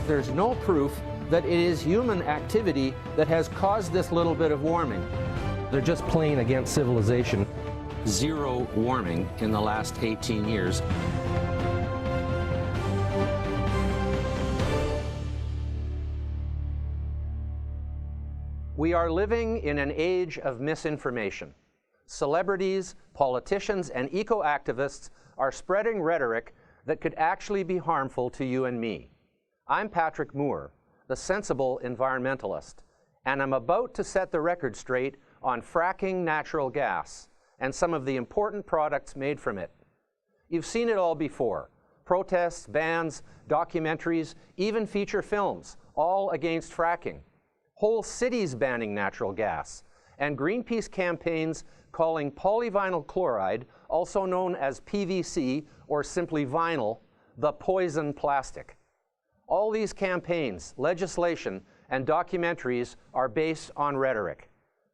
there's no proof that it is human activity that has caused this little bit of warming. They're just playing against civilization. Zero warming in the last 18 years. We are living in an age of misinformation. Celebrities, politicians, and eco-activists are spreading rhetoric that could actually be harmful to you and me. I'm Patrick Moore, the sensible environmentalist, and I'm about to set the record straight on fracking natural gas and some of the important products made from it. You've seen it all before: protests, bans, documentaries, even feature films, all against fracking. Whole cities banning natural gas, and Greenpeace campaigns calling polyvinyl chloride, also known as PVC or simply vinyl, the poison plastic. All these campaigns, legislation, and documentaries are based on rhetoric.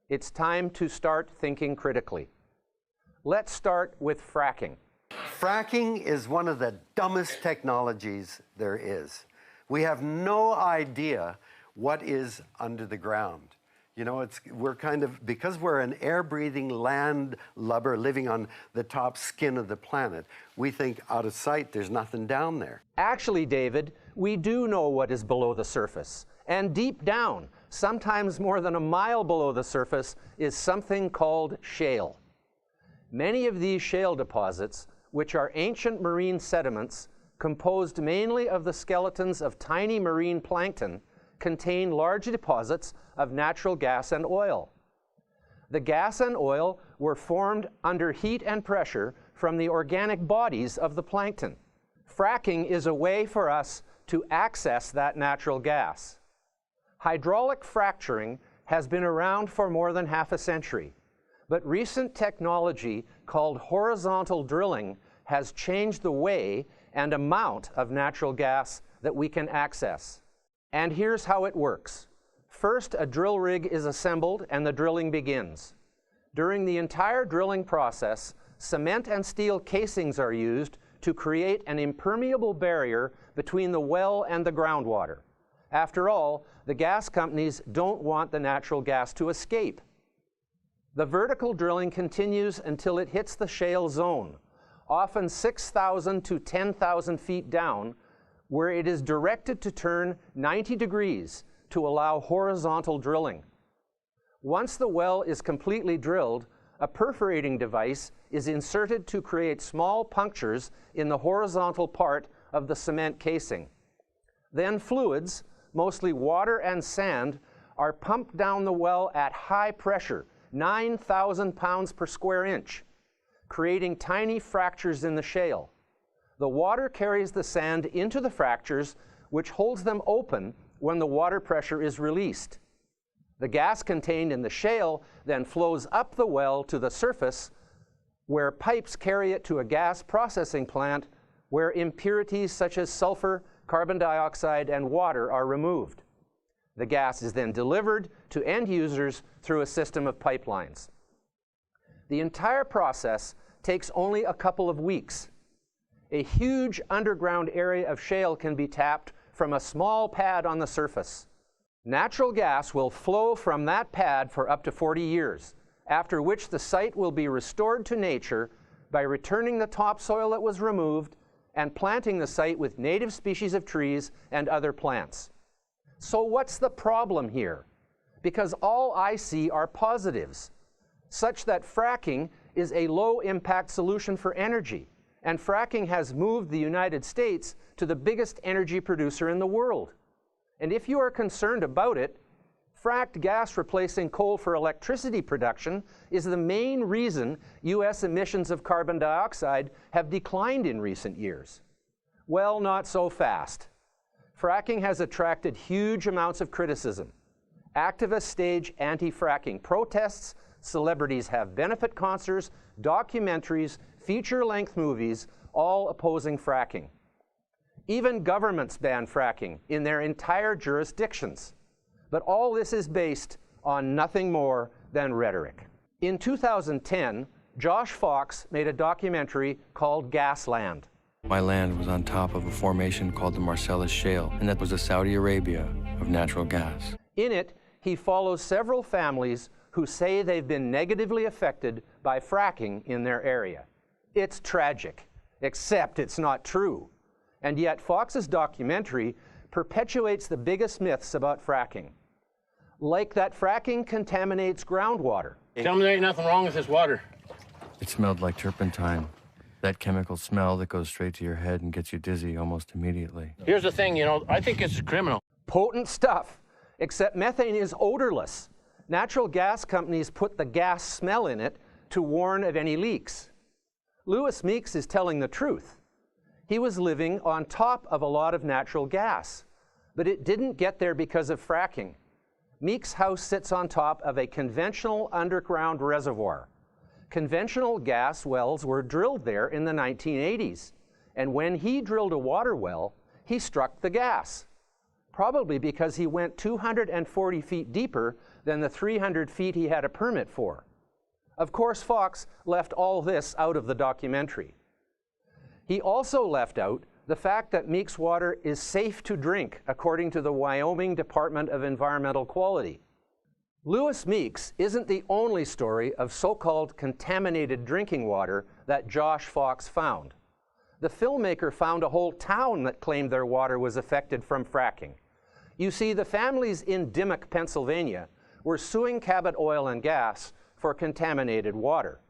It's time to start thinking critically. Let's start with fracking. Fracking is one of the dumbest technologies there is. We have no idea what is under the ground. You know, because we're an air-breathing land lubber living on the top skin of the planet, we think out of sight there's nothing down there. Actually, David, we do know what is below the surface. And deep down, sometimes more than a mile below the surface, is something called shale. Many of these shale deposits, which are ancient marine sediments composed mainly of the skeletons of tiny marine plankton, contain large deposits of natural gas and oil. The gas and oil were formed under heat and pressure from the organic bodies of the plankton. Fracking is a way for us to access that natural gas. Hydraulic fracturing has been around for more than half a century, but recent technology called horizontal drilling has changed the way and amount of natural gas that we can access. And here's how it works. First, a drill rig is assembled and the drilling begins. During the entire drilling process, cement and steel casings are used to create an impermeable barrier between the well and the groundwater. After all, the gas companies don't want the natural gas to escape. The vertical drilling continues until it hits the shale zone, often 6,000 to 10,000 feet down, where it is directed to turn 90 degrees to allow horizontal drilling. Once the well is completely drilled, a perforating device is inserted to create small punctures in the horizontal part of the cement casing. Then fluids, mostly water and sand, are pumped down the well at high pressure, 9,000 pounds per square inch, creating tiny fractures in the shale. The water carries the sand into the fractures, which holds them open when the water pressure is released. The gas contained in the shale then flows up the well to the surface, where pipes carry it to a gas processing plant where impurities such as sulfur, carbon dioxide, and water are removed. The gas is then delivered to end users through a system of pipelines. The entire process takes only a couple of weeks. A huge underground area of shale can be tapped from a small pad on the surface. Natural gas will flow from that pad for up to 40 years, after which the site will be restored to nature by returning the topsoil that was removed and planting the site with native species of trees and other plants. So what's the problem here? Because all I see are positives, such that fracking is a low-impact solution for energy. And fracking has moved the United States to the biggest energy producer in the world. And if you are concerned about it, fracked gas replacing coal for electricity production is the main reason U.S. emissions of carbon dioxide have declined in recent years. Well, not so fast. Fracking has attracted huge amounts of criticism. Activists stage anti-fracking protests, celebrities have benefit concerts, documentaries, feature-length movies, all opposing fracking. Even governments ban fracking in their entire jurisdictions. But all this is based on nothing more than rhetoric. In 2010, Josh Fox made a documentary called Gasland. My land was on top of a formation called the Marcellus Shale, and that was the Saudi Arabia of natural gas. In it, he follows several families who say they've been negatively affected by fracking in their area. It's tragic, except it's not true. And yet Fox's documentary perpetuates the biggest myths about fracking. Like that fracking contaminates groundwater. Tell me there ain't nothing wrong with this water. It smelled like turpentine. That chemical smell that goes straight to your head and gets you dizzy almost immediately. Here's the thing, you know, I think it's criminal. Potent stuff, except methane is odorless. Natural gas companies put the gas smell in it to warn of any leaks. Lewis Meeks is telling the truth. He was living on top of a lot of natural gas, but it didn't get there because of fracking. Meeks' house sits on top of a conventional underground reservoir. Conventional gas wells were drilled there in the 1980s, and when he drilled a water well, he struck the gas, probably because he went 240 feet deeper than the 300 feet he had a permit for. Of course, Fox left all this out of the documentary. He also left out the fact that Meeks water is safe to drink, according to the Wyoming Department of Environmental Quality. Lewis Meeks isn't the only story of so-called contaminated drinking water that Josh Fox found. The filmmaker found a whole town that claimed their water was affected from fracking. You see, the families in Dimock, Pennsylvania, were suing Cabot Oil and Gas for contaminated water.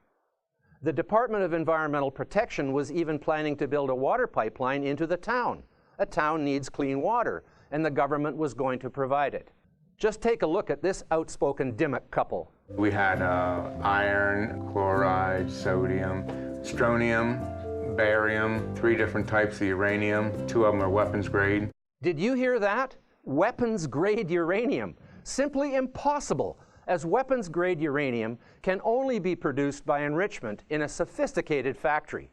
The Department of Environmental Protection was even planning to build a water pipeline into the town. A town needs clean water, and the government was going to provide it. Just take a look at this outspoken Dimock couple. We had iron, chloride, sodium, strontium, barium, 3 different types of uranium. 2 of them are weapons grade. Did you hear that? Weapons grade uranium. Simply impossible, as weapons grade uranium can only be produced by enrichment in a sophisticated factory.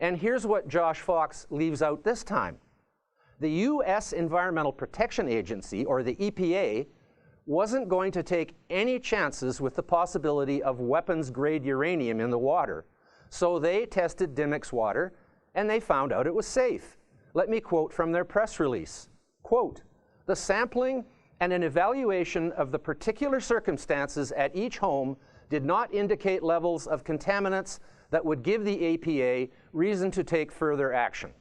And here's what Josh Fox leaves out this time. The U.S. Environmental Protection Agency, or the EPA, wasn't going to take any chances with the possibility of weapons-grade uranium in the water, so they tested Dimock's water, and they found out it was safe. Let me quote from their press release. Quote, "The sampling and an evaluation of the particular circumstances at each home did not indicate levels of contaminants that would give the EPA reason to take further action.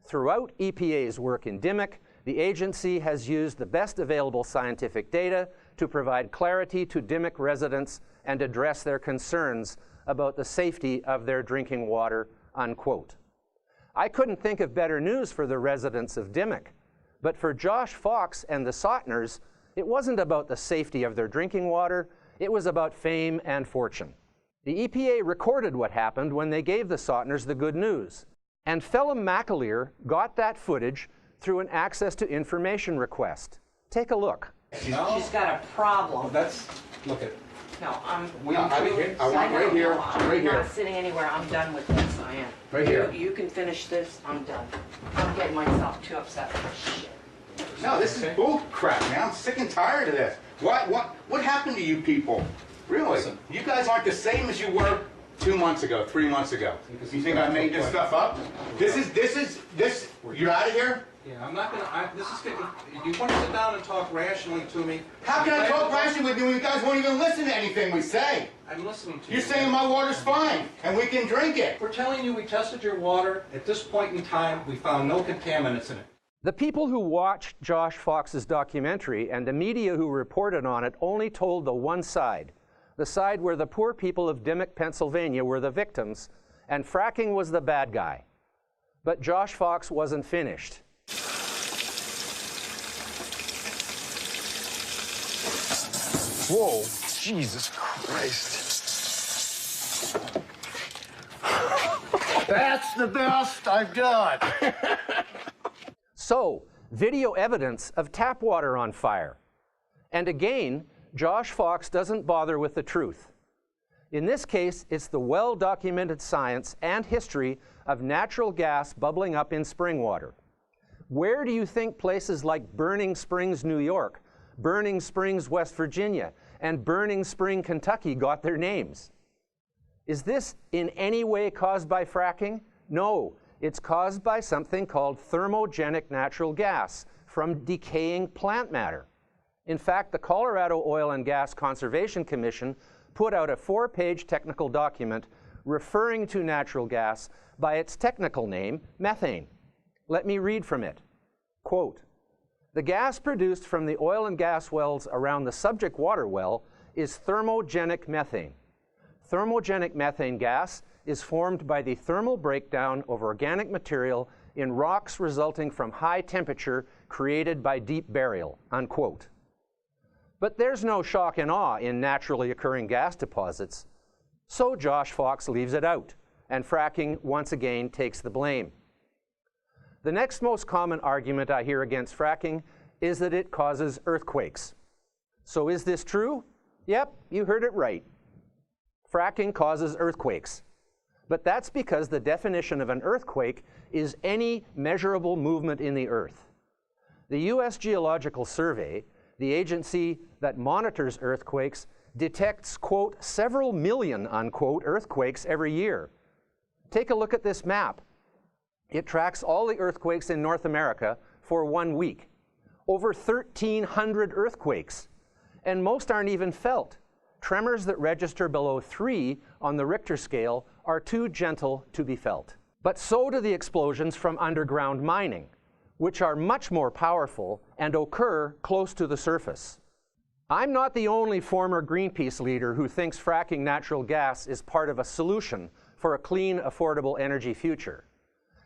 Throughout EPA's work in Dimock, the agency has used the best available scientific data to provide clarity to Dimock residents and address their concerns about the safety of their drinking water," unquote. I couldn't think of better news for the residents of Dimock, but for Josh Fox and the Sotners, it wasn't about the safety of their drinking water, it was about fame and fortune. The EPA recorded what happened when they gave the Sotners the good news. And Phelim McAleer got that footage through an access to information request. Take a look. No. She's got a problem. Look at. No, I'm. No, I want right here. I'm not sitting anywhere. I'm done with this. I am. Right here. You can finish this. I'm done. I'm getting myself too upset for shit. No, this is bull crap, man. I'm sick and tired of this. What happened to you people? Really? Listen. You guys aren't the same as you were 2 months ago, 3 months ago. You think I made this stuff up? This. You're out of here? Yeah, I'm not gonna, you want to sit down and talk rationally to me? How can I talk rationally with you when you guys won't even listen to anything we say? I'm listening to you. You're saying my water's fine, and we can drink it. We're telling you we tested your water. At this point in time, we found no contaminants in it. The people who watched Josh Fox's documentary and the media who reported on it only told the one side, the side where the poor people of Dimock, Pennsylvania were the victims, and fracking was the bad guy. But Josh Fox wasn't finished. Whoa, Jesus Christ. That's the best I've done. So, video evidence of tap water on fire. And again, Josh Fox doesn't bother with the truth. In this case, it's the well-documented science and history of natural gas bubbling up in spring water. Where do you think places like Burning Springs, New York, Burning Springs, West Virginia, and Burning Spring, Kentucky got their names? Is this in any way caused by fracking? No, It's caused by something called thermogenic natural gas from decaying plant matter. In fact, the Colorado Oil and Gas Conservation Commission put out a 4-page technical document referring to natural gas by its technical name, methane. Let me read from it. Quote, "The gas produced from the oil and gas wells around the subject water well is thermogenic methane. Thermogenic methane gas is formed by the thermal breakdown of organic material in rocks resulting from high temperature created by deep burial," unquote. But there's no shock and awe in naturally occurring gas deposits, so Josh Fox leaves it out, and fracking once again takes the blame. The next most common argument I hear against fracking is that it causes earthquakes. So is this true? Yep, you heard it right. Fracking causes earthquakes. But that's because the definition of an earthquake is any measurable movement in the earth. The U.S. Geological Survey, the agency that monitors earthquakes, detects, quote, several million, unquote, earthquakes every year. Take a look at this map. It tracks all the earthquakes in North America for 1 week. Over 1,300 earthquakes, and most aren't even felt. Tremors that register below 3 on the Richter scale are too gentle to be felt. But so do the explosions from underground mining, which are much more powerful and occur close to the surface. I'm not the only former Greenpeace leader who thinks fracking natural gas is part of a solution for a clean, affordable energy future.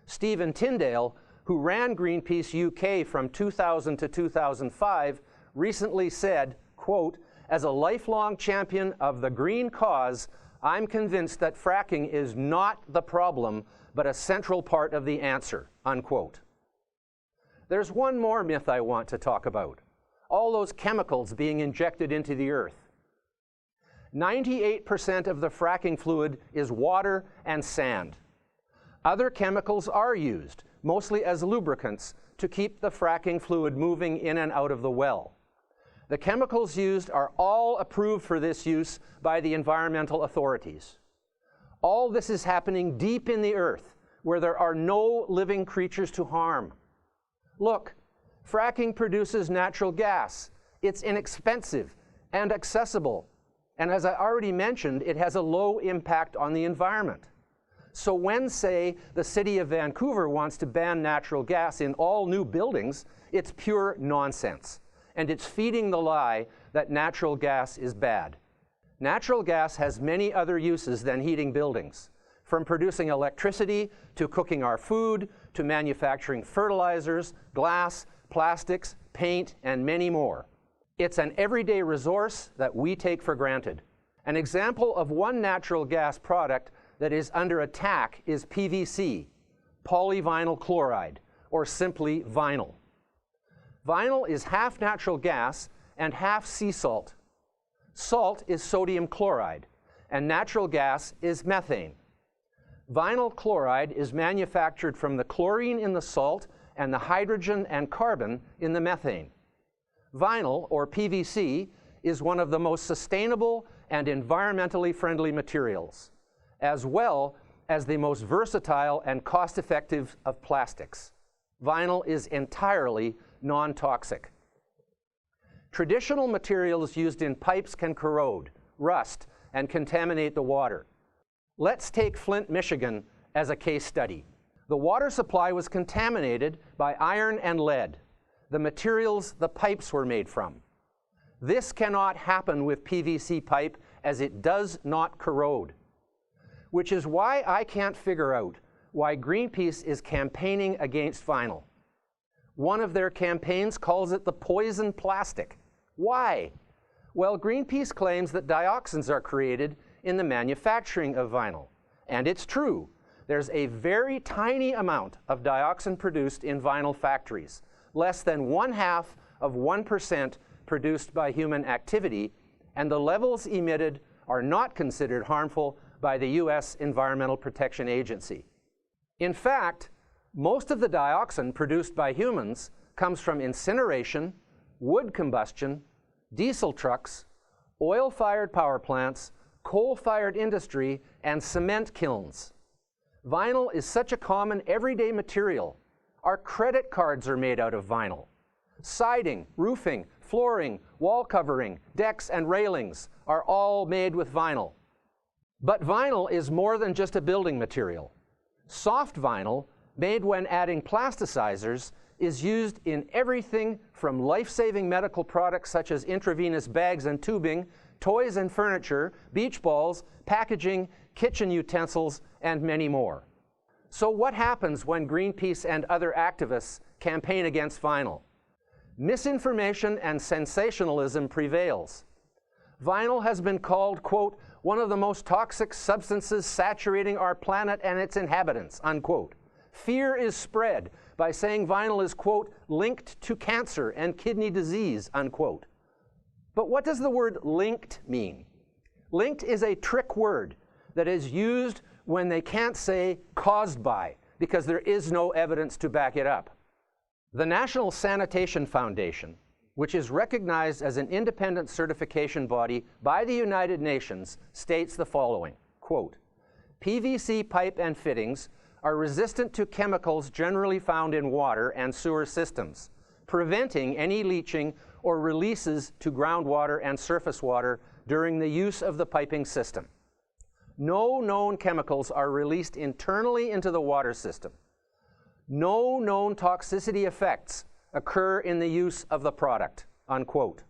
Stephen Tyndale, who ran Greenpeace UK from 2000 to 2005, recently said, quote, "As a lifelong champion of the green cause, I'm convinced that fracking is not the problem, but a central part of the answer," unquote. There's one more myth I want to talk about. All those chemicals being injected into the earth. 98% of the fracking fluid is water and sand. Other chemicals are used, mostly as lubricants, to keep the fracking fluid moving in and out of the well. The chemicals used are all approved for this use by the environmental authorities. All this is happening deep in the earth, where there are no living creatures to harm. Look, fracking produces natural gas. It's inexpensive and accessible. And as I already mentioned, it has a low impact on the environment. So when, say, the city of Vancouver wants to ban natural gas in all new buildings, it's pure nonsense. And it's feeding the lie that natural gas is bad. Natural gas has many other uses than heating buildings, from producing electricity to cooking our food, to manufacturing fertilizers, glass, plastics, paint, and many more. It's an everyday resource that we take for granted. An example of one natural gas product that is under attack is PVC, polyvinyl chloride, or simply vinyl. Vinyl is half natural gas and half sea salt. Salt is sodium chloride, and natural gas is methane. Vinyl chloride is manufactured from the chlorine in the salt and the hydrogen and carbon in the methane. Vinyl, or PVC, is one of the most sustainable and environmentally friendly materials, as well as the most versatile and cost-effective of plastics. Vinyl is entirely non-toxic. Traditional materials used in pipes can corrode, rust, and contaminate the water. Let's take Flint, Michigan as a case study. The water supply was contaminated by iron and lead, the materials the pipes were made from. This cannot happen with PVC pipe as it does not corrode, which is why I can't figure out why Greenpeace is campaigning against vinyl. One of their campaigns calls it the poison plastic. Why? Well, Greenpeace claims that dioxins are created in the manufacturing of vinyl. And it's true. There's a very tiny amount of dioxin produced in vinyl factories, less than 0.5% produced by human activity, and the levels emitted are not considered harmful by the U.S. Environmental Protection Agency. In fact, most of the dioxin produced by humans comes from incineration, wood combustion, diesel trucks, oil-fired power plants, coal-fired industry, and cement kilns. Vinyl is such a common everyday material. Our credit cards are made out of vinyl. Siding, roofing, flooring, wall covering, decks, and railings are all made with vinyl. But vinyl is more than just a building material. Soft vinyl, made when adding plasticizers, is used in everything from life-saving medical products such as intravenous bags and tubing, toys and furniture, beach balls, packaging, kitchen utensils, and many more. So what happens when Greenpeace and other activists campaign against vinyl? Misinformation and sensationalism prevails. Vinyl has been called, quote, one of the most toxic substances saturating our planet and its inhabitants, unquote. Fear is spread by saying vinyl is, quote, linked to cancer and kidney disease, unquote. But what does the word linked mean? Linked is a trick word that is used when they can't say caused by, because there is no evidence to back it up. The National Sanitation Foundation, which is recognized as an independent certification body by the United Nations, states the following, quote, PVC pipe and fittings are resistant to chemicals generally found in water and sewer systems, preventing any leaching or releases to groundwater and surface water during the use of the piping system. No known chemicals are released internally into the water system. No known toxicity effects occur in the use of the product, unquote.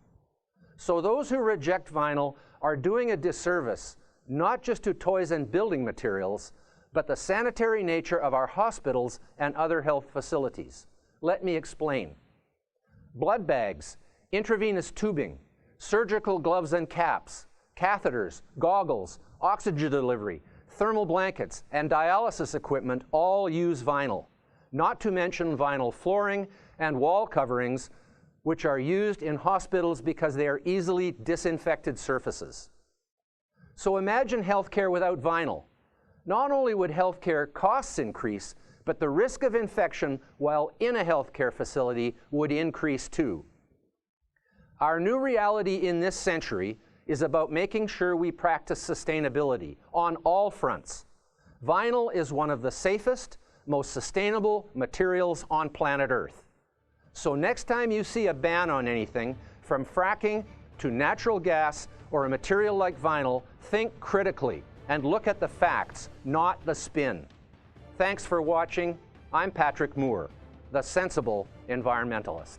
So those who reject vinyl are doing a disservice, not just to toys and building materials, but the sanitary nature of our hospitals and other health facilities. Let me explain. Blood bags, intravenous tubing, surgical gloves and caps, catheters, goggles, oxygen delivery, thermal blankets, and dialysis equipment all use vinyl, not to mention vinyl flooring and wall coverings, which are used in hospitals because they are easily disinfected surfaces. So imagine healthcare without vinyl. Not only would healthcare costs increase, but the risk of infection while in a healthcare facility would increase too. Our new reality in this century is about making sure we practice sustainability on all fronts. Vinyl is one of the safest, most sustainable materials on planet Earth. So next time you see a ban on anything, from fracking to natural gas or a material like vinyl, think critically and look at the facts, not the spin. Thanks for watching. I'm Patrick Moore, the sensible environmentalist.